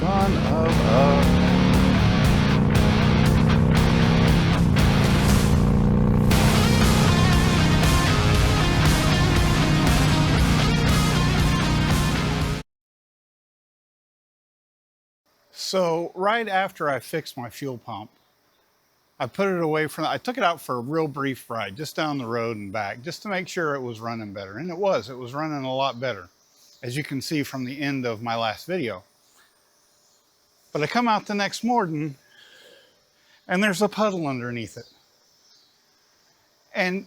son of a... So right after I fixed my fuel pump, I put it away from, I took it out for a real brief ride, just down the road and back, just to make sure it was running better. And it was running a lot better, as you can see from the end of my last video. But I come out the next morning and there's a puddle underneath it. And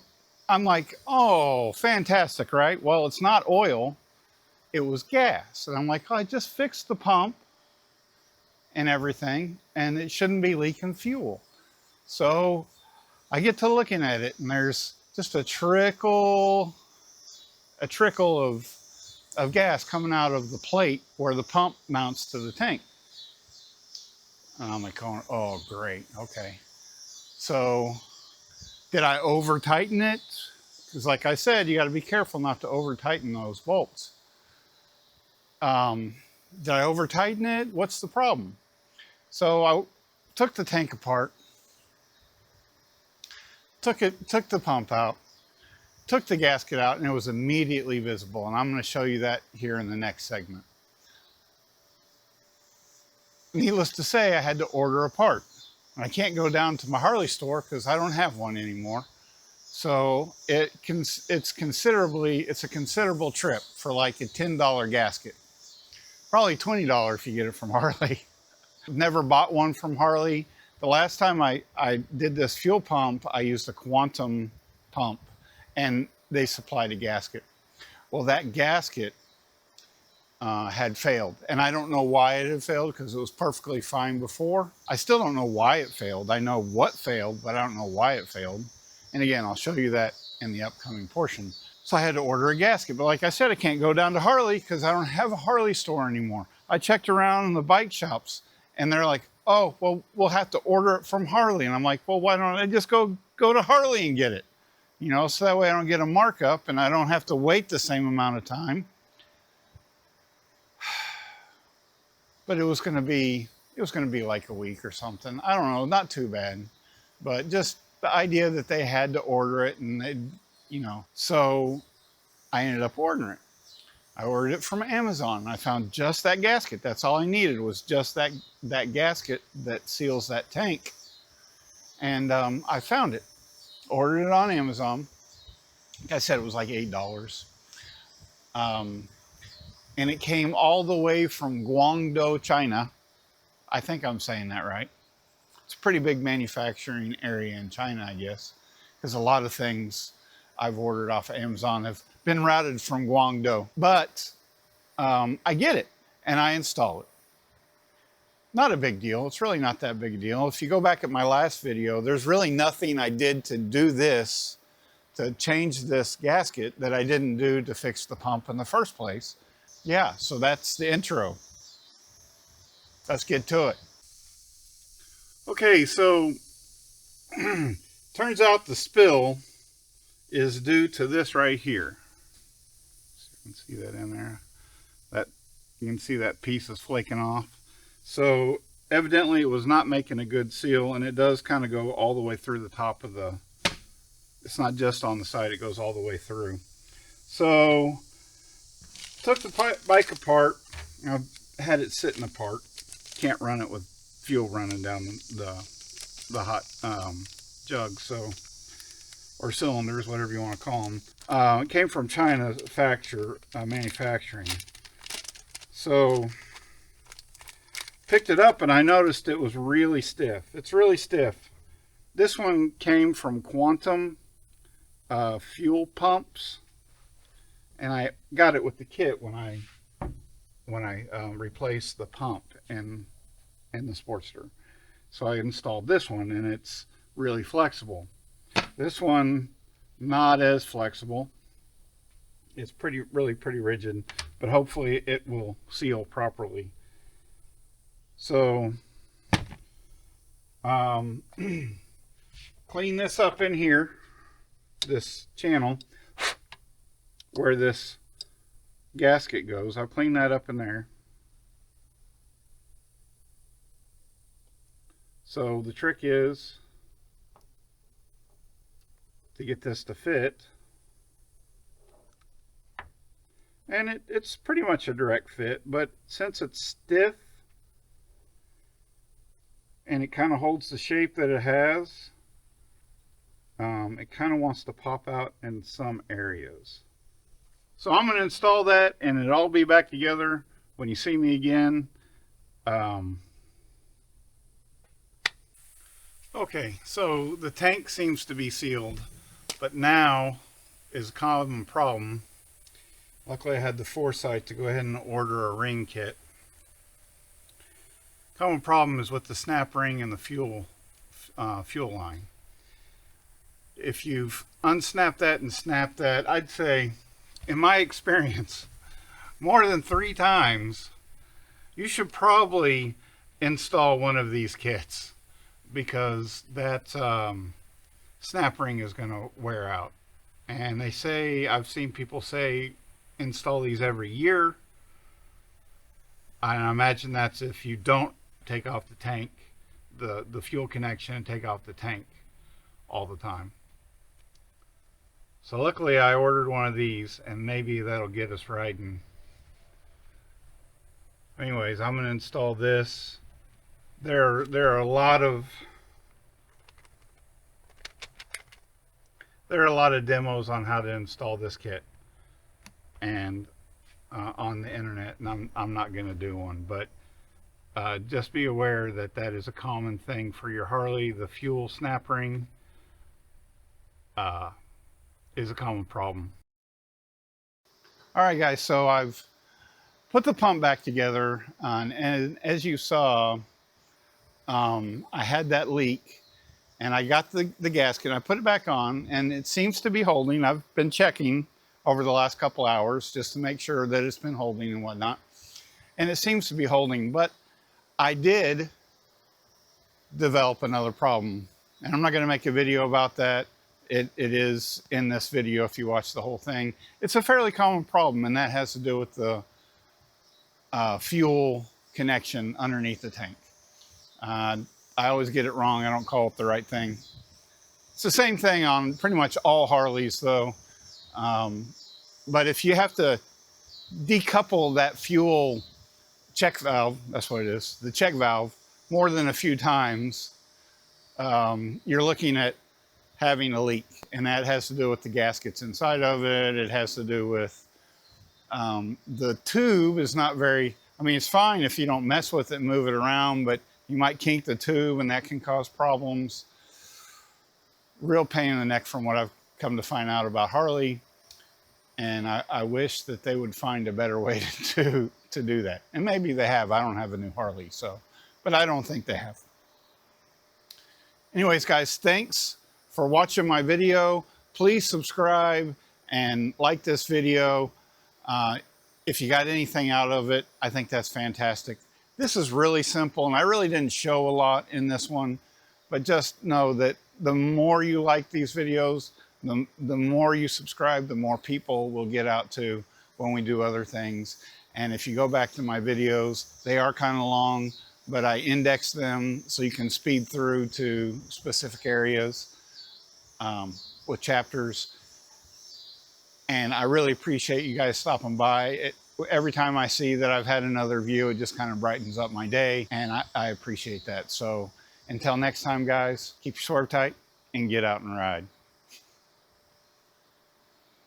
I'm like, oh, fantastic, right? Well, it's not oil, it was gas. And I'm like, oh, I just fixed the pump and everything, and it shouldn't be leaking fuel. So I get to looking at it, and there's just a trickle of gas coming out of the plate where the pump mounts to the tank. And I'm like, oh, great, okay. So did I over tighten it? Because like I said, you got to be careful not to over tighten those bolts. Did I over tighten it? What's the problem? So I took the tank apart, took the pump out, took the gasket out, and it was immediately visible. And I'm going to show you that here in the next segment. Needless to say, I had to order a part. I can't go down to my Harley store because I don't have one anymore. So it's a considerable trip for like a $10 gasket. Probably $20 if you get it from Harley. I've never bought one from Harley. The last time I did this fuel pump, I used a Quantum pump and they supplied a gasket. Well, that gasket had failed, and I don't know why it had failed because it was perfectly fine before. I still don't know why it failed. I know what failed, but I don't know why it failed. And again, I'll show you that in the upcoming portion. So I had to order a gasket, but like I said, I can't go down to Harley because I don't have a Harley store anymore. I checked around in the bike shops and they're like, oh, well, we'll have to order it from Harley. And I'm like, well, why don't I just go to Harley and get it? You know, so that way I don't get a markup and I don't have to wait the same amount of time. But it was going to be like a week or something. I don't know, not too bad, but just the idea that they had to order it and they, you know, so I ended up ordering it. I ordered it from Amazon. I found just that gasket. That's all I needed was just that gasket that seals that tank. And I found it, ordered it on Amazon. Like I said, it was like $8. And it came all the way from Guangdong, China. I think I'm saying that right. It's a pretty big manufacturing area in China, I guess, because a lot of things I've ordered off of Amazon have been routed from Guangdong. But I get it and I install it. Not a big deal. It's really not that big a deal. If you go back at my last video, there's really nothing I did to do this, to change this gasket, that I didn't do to fix the pump in the first place. Yeah, so that's the intro. Let's get to it. Okay, so turns out the spill is due to this right here. So you can see that in there. You can see that piece is flaking off. So evidently it was not making a good seal, and it does kind of go all the way through the top of the, it's not just on the side, it goes all the way through. So took the bike apart. I had it sitting apart. Can't run it with fuel running down the hot jug, so, or cylinders, whatever you want to call them. It came from China manufacturing. So picked it up and I noticed it was really stiff. It's really stiff. This one came from Quantum fuel pumps, and I got it with the kit when I replaced the pump in the Sportster. So I installed this one and it's really flexible. This one, not as flexible. It's really pretty rigid, but hopefully it will seal properly. So clean this up in here, this channel where this gasket goes. I'll clean that up in there. So the trick is to get this to fit. And it's pretty much a direct fit, but since it's stiff and it kind of holds the shape that it has, it kind of wants to pop out in some areas. So I'm going to install that, and it'll all be back together when you see me again. Okay, so the tank seems to be sealed, but now is a common problem. Luckily I had the foresight to go ahead and order a ring kit. Common problem is with the snap ring and the fuel line. If you've unsnapped that and snapped that, I'd say, in my experience, more than 3 times, you should probably install one of these kits, because that snap ring is going to wear out. And they say, I've seen people say, install these every year. I imagine that's if you don't take off the tank, the fuel connection, and take off the tank all the time. So luckily I ordered one of these, and maybe that'll get us right. And anyways, I'm going to install this. There are a lot of demos on how to install this kit, and on the internet, and I'm not going to do one, but just be aware that that is a common thing for your Harley. The fuel snap ring is a common problem. All right, guys, so I've put the pump back together, and as you saw, I had that leak, and I got the gasket, I put it back on, and it seems to be holding. I've been checking over the last couple hours just to make sure that it's been holding and whatnot, and it seems to be holding. But I did develop another problem, and I'm not going to make a video about that. It is in this video if you watch the whole thing. It's a fairly common problem, and that has to do with the fuel connection underneath the tank. I always get it wrong. I don't call it the right thing. It's the same thing on pretty much all Harleys though. But if you have to decouple that fuel check valve, that's what it is, the check valve, more than a few times, you're looking at having a leak. And that has to do with the gaskets inside of it. It has to do with the tube is not very, I mean, it's fine if you don't mess with it and move it around, but you might kink the tube and that can cause problems. Real pain in the neck from what I've come to find out about Harley. And I wish that they would find a better way to do that. And maybe they have. I don't have a new Harley, so, but I don't think they have. Anyways, guys, thanks for watching my video. Please subscribe and like this video. If you got anything out of it, I think that's fantastic. This is really simple, and I really didn't show a lot in this one, but just know that the more you like these videos, the more you subscribe, the more people will get out to when we do other things. And if you go back to my videos, they are kind of long, but I index them so you can speed through to specific areas with chapters. And I really appreciate you guys stopping by. Every time I see that I've had another view, it just kind of brightens up my day, and I appreciate that. So until next time, guys, keep your swerve tight and get out and ride.